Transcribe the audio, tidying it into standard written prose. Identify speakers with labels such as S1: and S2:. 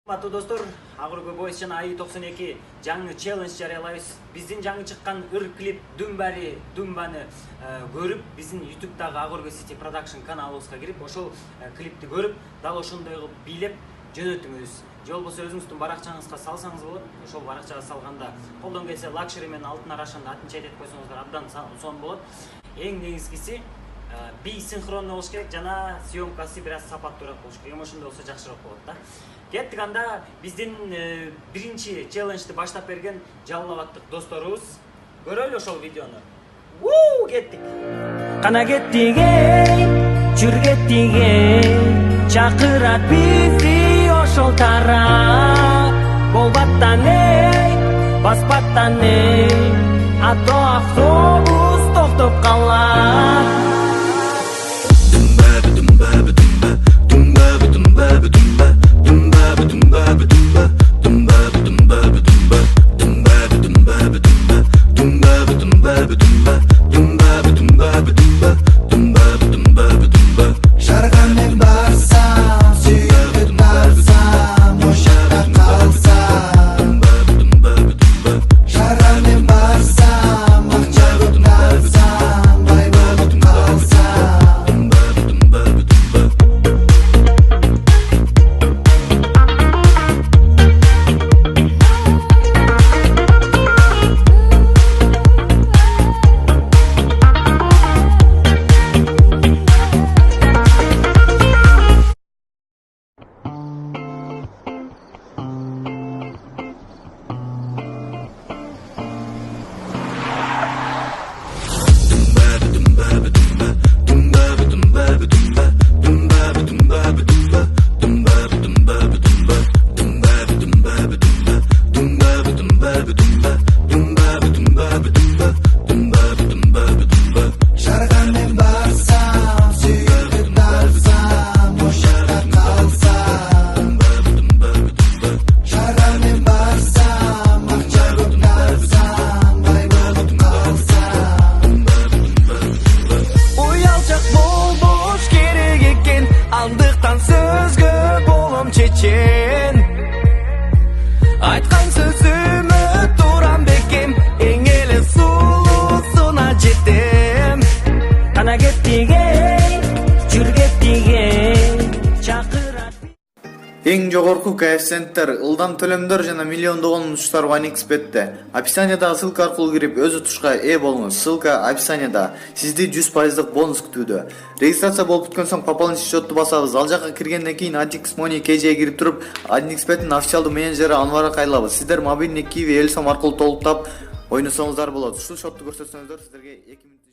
S1: Урматтуу достор, Агурго Boys жана АИ92 жаңы челлендж жарыялайбыз. Биздин жаңы чыккан ыр клип Думбаны көрүп, биздин YouTube'дагы Agurgo City Production каналыбызга кирип, ошол клипти көрүп, дал ошондой кылып бийлеп жөнөтүңүз. Же болбосо өзүңүздүн баракчаңызга салсаңыз болот. Ошол баракчага салганда колдон келсе лакшери менен алтын арашаны атын айтып койсоңуздар абдан сонун болот. Эң негизгиси би синхронно болуш керек жана съемкасы бир аз сапаттуураак болуш керек. Ошондой болсо жакшыраак болот да. Кеттик анда биздин биринчи челленджди баштап берген Жалал Абадтык досторубуз. Көрөлү ошол видеону. Кеттик. Кана кеттик эй, жүр кеттик эй, чакырат бизди ошол тарап. Болбаттан эй, баспаттан эй, ато автобус токтоп калат. Андыктан сөзгө болом чечен, айткан сөзүмө турам бекем, эң эле сулуусуна жетем. Кана кеттик эй, жүр кеттик эй, чакырат.
S2: Эң жогорку коэффициенттер, ылдам төлөмдөр жана миллиондогон унуштар OneXBet'те. Описаниядагы ссылка аркылуу кирип өз утушка ээ болуңуз. Ссылка описанияда. Сизди 100% бонус күтүүдө. Регистрация болуп бүткөн соң пополнить счетту басабыз. Ал жакка киргенден кийин Antix Money KJ'ге кирип туруп, OneXBet'ин официалдуу менеджери Анварга кайрылабыз. Сиздер мобильный Kiwi Элсом аркылуу толуктап ойносоңуздар болот. Ушул счетту көрсөтсөңүздөр сиздерге 2 минут